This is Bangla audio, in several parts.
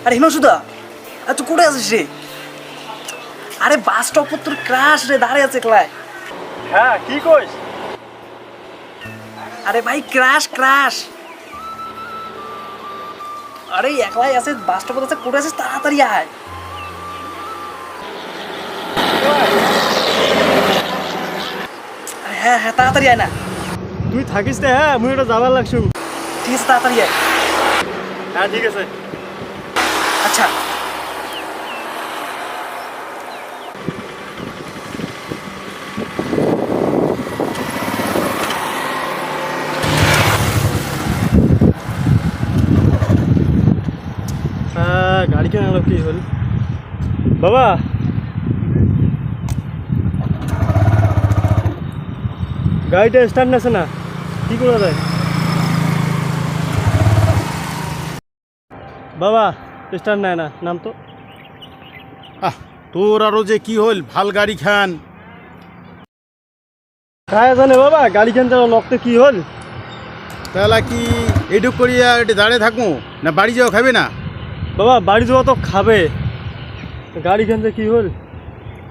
আরে হিমাংশুদা, তুই কোথায় আছিস রে? আরে বাস স্টপ তোর ক্রাশ রে, দাঁড়িয়ে আছে ক্লায়। হ্যাঁ কি কইস? আরে ভাই ক্রাশ ক্রাশ। আরে একলাই আছে, বাস স্টপ আছে, কোথায় আছিস? তাড়াতাড়ি আয়। আরে হ্যাঁ হ্যাঁ, তাড়াতাড়ি আয় না। তুই থাকিস রে, হ্যাঁ মুই এটা যাবার লাগছু। ঠিক আছে, তাড়াতাড়ি আয়। হ্যাঁ ঠিক আছে। আচ্ছা গাড়ি কেন আলো কি হল বাবা? গাড়িটা স্টার্ট নেছে না, কি করা যায়? বাবা স্টার্ট নেয় না, নাম তো। তোর আরো যে কি হল, ভাল গাড়ি খান। কায় জানে বাবা, গাড়ি খান যাওয়া নকতে কি হল? তাহলে কি এইটুক করিয়া এটি দাঁড়িয়ে থাকবো না বাড়ি যাও, খাবে না? বাবা বাড়ি যাওয়া তো খাবে, গাড়ি খানতে কি হল?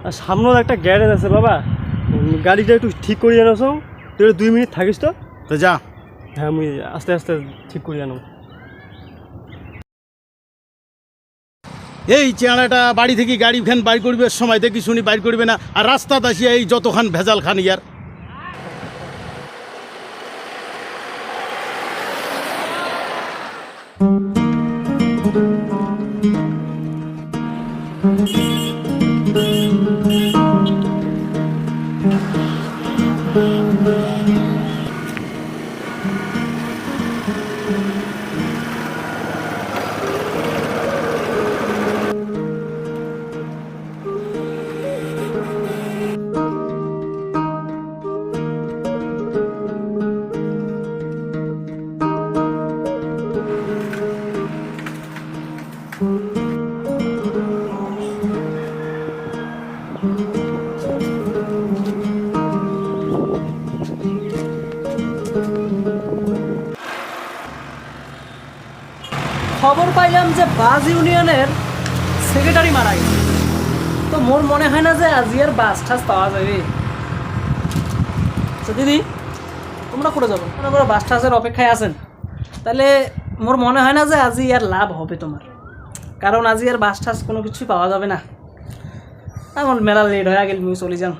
আর সামনের একটা গ্যারেজ আছে বাবা, গাড়িটা একটু ঠিক করিয়ে আনছো, তুই 2 মিনিট থাকিস তো। তো যা। হ্যাঁ মুই আস্তে আস্তে ঠিক করিয়ে আনো। এই চেঁড়াটা বাড়ি থেকে গাড়ি খান বাইর করবে সময় দেখি শুনি বাইর করবে না, আর রাস্তাত আসিয়া এই যতখান ভেজাল খান ইয়ার। খবর পাইলাম যে বাস ইউনিয়নের সেক্রেটারি মারা গেছে। তো মোর মনে হয় না যে আজি আর বাস টাস পাওয়া যাবে। আচ্ছা দিদি, তোমরা করে যাবো, মনে করো বাস টাসের অপেক্ষায় আছেন, তাহলে মোর মনে হয় না যে আজি আর লাভ হবে তোমার, কারণ আজি আর বাস টাস কোনো কিছুই পাওয়া যাবে না। আমার মেলা লেট হয়ে গেল, মুই চলে যান।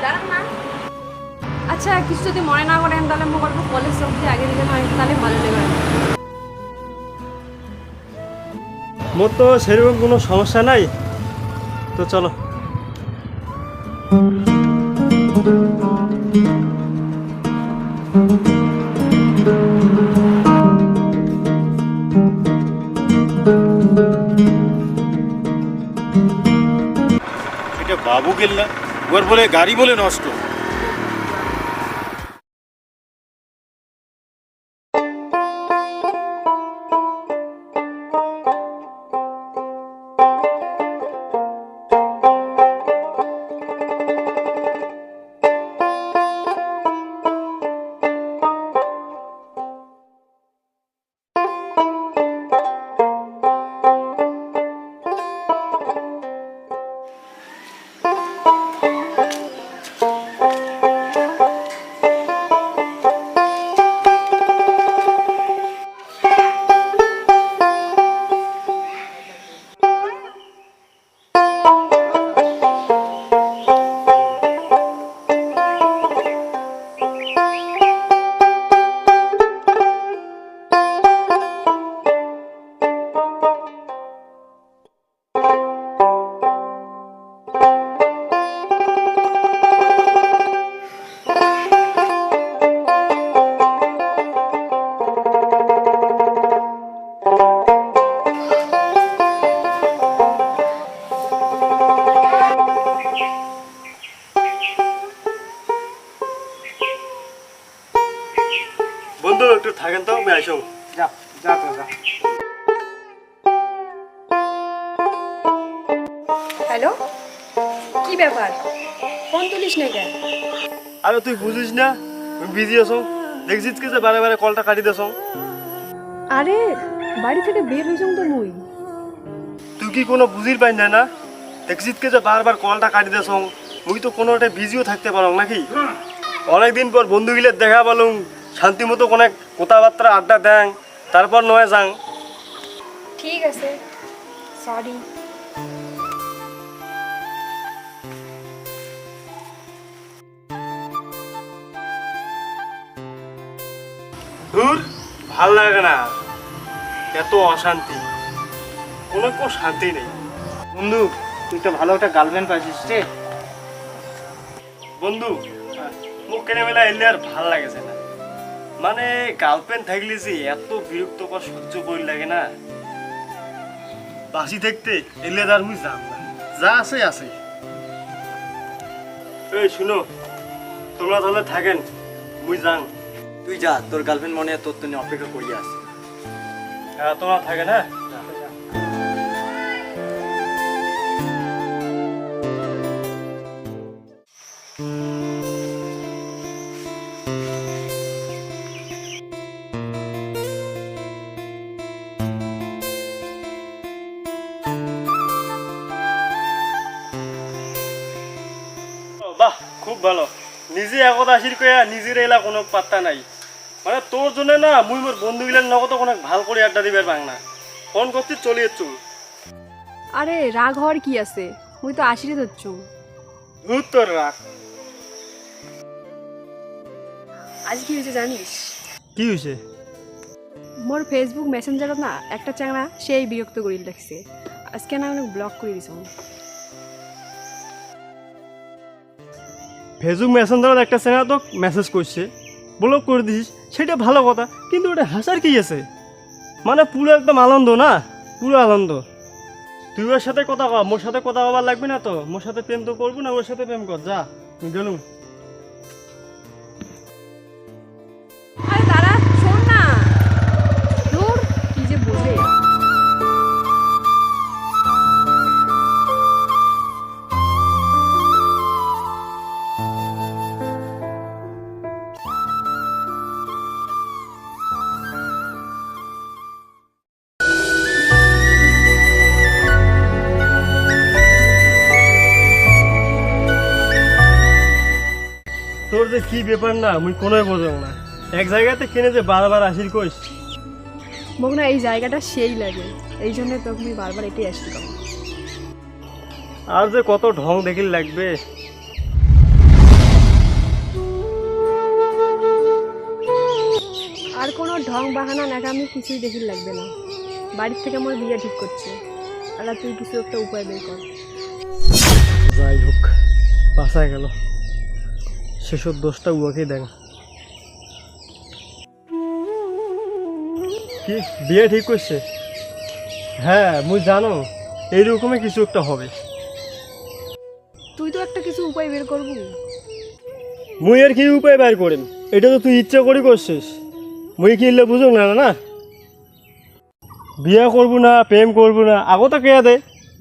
দাঁড়ান না। আচ্ছা কিছু যদি মনে না করেন তাহলে মনে করবো কলেজ অবধি আগে দিলে হয়, তাহলে ভালো লাগবে। মোর তো সেরকম কোনো সমস্যা নাই, তো চলো। এটা বাবু গেল না, ওর বলে গাড়ি বলে নষ্ট। বন্ধু একটু থাকেন তো, আমি আইসো। যা যা তো যা। হ্যালো, কি ব্যাপার? ফোন তুলিস না কেন? আরে তুই বুঝিস না, আমি বিজি আছো, দেখছিস কি যে বারে বারে কলটা কাটি দেছ। আরে বাড়ি থেকে বের হইছং তো মুই। তুই কি কোনো বুঝির পাই না? দেখছিস কি যে বারবার কলটা কাটি দেছ, মুই তো কোনোটা বিজিও থাকতে পারো নাকি? অনেকদিন পর বন্ধু গিলে দেখা পালুম, শান্তি মতো কোনো কথাবার্তা আড্ডা দেন, তারপর নয় যাং। ঠিক আছে, সরি। দূর ভাল লাগে না, এত অশান্তি, কোনো শান্তি নেই। বন্ধু তুই তো ভালো একটা গার্লফ্রেন্ড পাইছিস রে। বন্ধু মুখ কেনে মেলা এলে আর ভাল লাগেছে না, মানে গার্লফ্রেন্ড থাকলে যে এত বিরক্তকর সহ্য করি লাগে না, বাসি থাকতে এলে আর মুই যাম না, যা আছে আছে। এই শুনো, তোমরা তাহলে থাকেন, মুই যাং। তুই যা, তোর গার্লফ্রেন্ড মনে হয় তোর তো অপেক্ষা করিয়া আছে। হ্যাঁ তোমরা থাকেন, হ্যাঁ। বাহ খুব ভালো, নিজে একত আসির কয়া নিজের এলা কোনো পাত্তা নাই, মানে তোর জন্য না মুই মোর বন্ধুগুলার নগদ অনেক ভাল করে আড্ডা দিবার পাং না, ফোন করতে চলে যাচ্ছ। আরে রাগ হওয়ার কি আছে, মুই তো আশিরে ধরছু। ধুর তোর রাখ। আজ কি হয়েছে জানিস? কি হয়েছে? মোর ফেসবুক মেসেঞ্জারত না একটা চ্যাংড়া সেই বিরক্ত করি রাখছে, আজকে না অনেক ব্লক করে দিছ। ফেসবুক মেসেঞ্জারত একটা চ্যানেল তো মেসেজ করছে, ব্লক করে দিস, সেটা ভালো কথা, কিন্তু ওটা হাসার কি আছে? মানে পুরো একদম আনন্দ না, পুরো আনন্দ। তুই ওর সাথে কথা কর, মোর সাথে কথা বলার লাগবে না তো, মোর সাথে প্রেম তো করবো না, ওর সাথে প্রেম কর, যা আমি গেলুম। আরে দাঁড়া, শোন না, দূর কি যে বলে। তোর যে কি ব্যাপার না মুই কোনোই বোঝাম না, এক জায়গাতে কিনে যে বারবার আসির কইস। মোক না এই জায়গাটা সেই লাগে, এই জন্য তোকে আমি বারবার এটাই আসতে পারবো। আর যে কত ঢং দেখিল লাগবে। আর কোনো ঢং বাহানা নাকামি কিছুই দেখিল লাগবে না, বাড়ির থেকে আমার বিয়ে ঠিক করছে, আর তুই কিছু একটা উপায় বের কর। যাই হোক, বাঁচায় গেল, সেসব দোষটা উয়াকেই দেন। কি বিয়ে ঠিক করছে? হ্যাঁ মুই জানো এইরকমই কিছু একটা হবে। তুই তো একটা কিছু উপায় বের করবি। মুই আর কি উপায় বের করিম, এটা তো তুই ইচ্ছা করে করছিস, মুই কি ইল্লে বুঝুক না না, বিয়ে করবো না প্রেম করবো না, আগত কে দে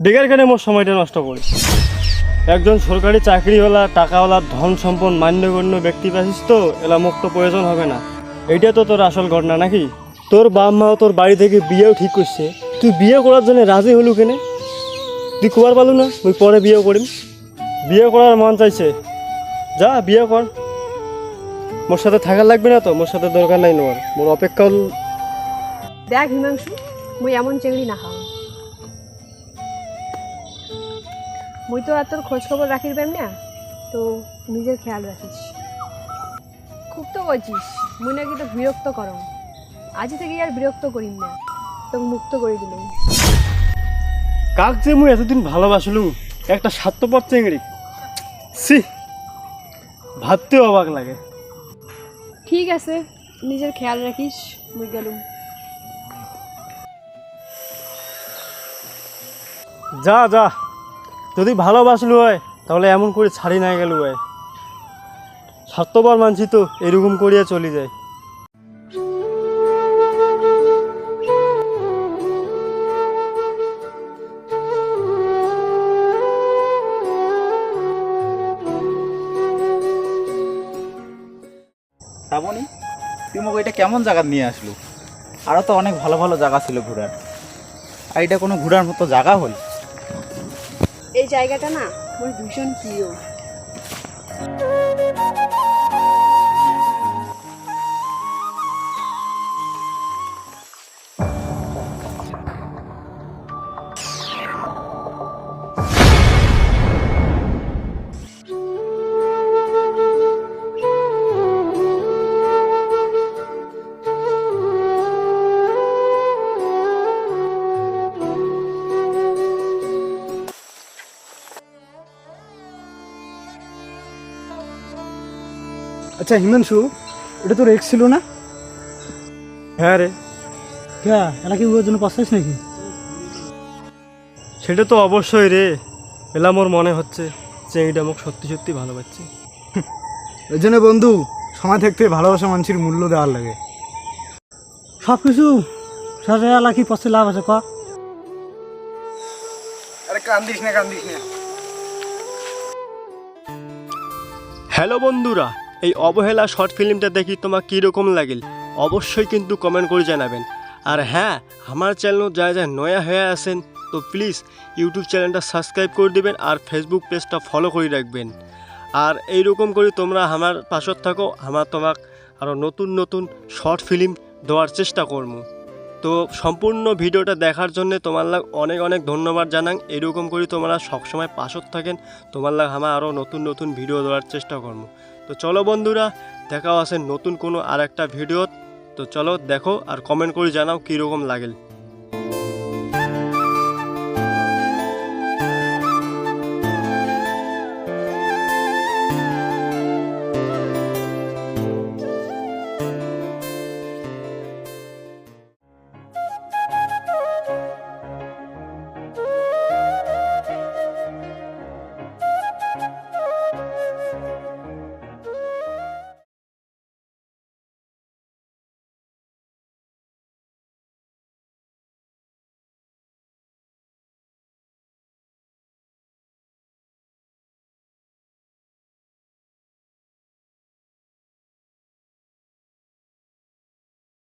বেকার কেন মোর সময়টা নষ্ট করিস। একজন সরকারি চাকরিওয়ালা টাকাওয়ালা ধন সম্পন্ন মান্যগণ্য ব্যক্তি পাচ্ছিস তো, এলা মুক্ত প্রয়োজন হবে না, এইটা তো তোর আসল ঘটনা নাকি? তোর বাপ মাও তোর বাড়ি থেকে বিয়েও ঠিক করছে, তুই বিয়ে করার জন্য রাজি হলু কেনে? তুই কুয়ার পালু না ওই পরে বিয়ে করিম? বিয়ে করার মন চাইছে, যা বিয়ে কর, মোর সাথে থাকার লাগবে না তো, মোর সাথে দরকার নাই নোয়ার, মোর অপেক্ষা। দেখ হিমাংশু, মুই এমন চেংড়ি না খাও, মুই তো আর তোর খোঁজ খবর রাখির পারি না, তো নিজের খেয়াল রাখিস। খুব তো বলছিস মুই নাকি তো বিরক্ত করো, আজ থেকে আর বিরক্ত করিম না, তোকে মুক্ত করে দিলাম। কাক যে মুই এতদিন ভালোবাসলুম, একটা স্বার্থপর চেংড়ি, সি ভাবতেও অবাক লাগে। ঠিক আছে, নিজের খেয়াল রাখিস, মুই গেলুম। যা যা, যদি ভালোবাসলু হয় তাহলে এমন করে ছাড়ি না গেল হয়, স্বার্থপর মানছি তো এরকম করিয়া চলে যায়। এটা কেমন জায়গা নিয়ে আসলো? আরও তো অনেক ভালো ভালো জায়গা ছিল ঘোরার, আর এটা কোনো ঘোরার মতো জায়গা হল? এই জায়গাটা না আমার ভীষণ প্রিয়। আচ্ছা হিমাংশু, এটা তোর এক্স ছিল না? হ্যাঁ রে, হ্যাঁ, এলা কি ওর জন্য পস্তাইস নাকি? সেটা তো অবশ্যই রে। এলা মোর মনে হচ্ছে যে এইটা মোক সত্যি সত্যি ভালোবাসছে। ওই জন্য বন্ধু, সময় থাকতে ভালোবাসা মানুষের মূল্য দেওয়ার লাগে। সব কিছু সাথে এলা কি পস্তে লাভ আছে ক? আরে কান্দিস না। হ্যালো বন্ধুরা, এই অবহেলা শর্ট ফিল্মটা দেখি তোমার কীরকম লাগিল অবশ্যই কিন্তু কমেন্ট করে জানাবেন। আর হ্যাঁ, আমার চ্যানেল যা নয়া হয়ে আছেন তো প্লিজ ইউটিউব চ্যানেলটা সাবস্ক্রাইব করে দেবেন আর ফেসবুক পেজটা ফলো করে রাখবেন। আর এইরকম করে তোমরা আমার পাশত থাকো, আমার তোমাক আরও নতুন নতুন শর্ট ফিল্ম দেওয়ার চেষ্টা করবো। তো সম্পূর্ণ ভিডিওটা দেখার জন্য তোমার লাগ অনেক অনেক ধন্যবাদ জানাং। এরকম করে তোমরা সবসময় পাশত থাকেন, তোমার লাগ আমার আরও নতুন নতুন ভিডিও দেওয়ার চেষ্টা করবো। তো চলো বন্ধুরা, দেখাও আছে নতুন কোনো আর একটা ভিডিও। তো চলো দেখো আর কমেন্ট করে জানাও কীরকম লাগেল।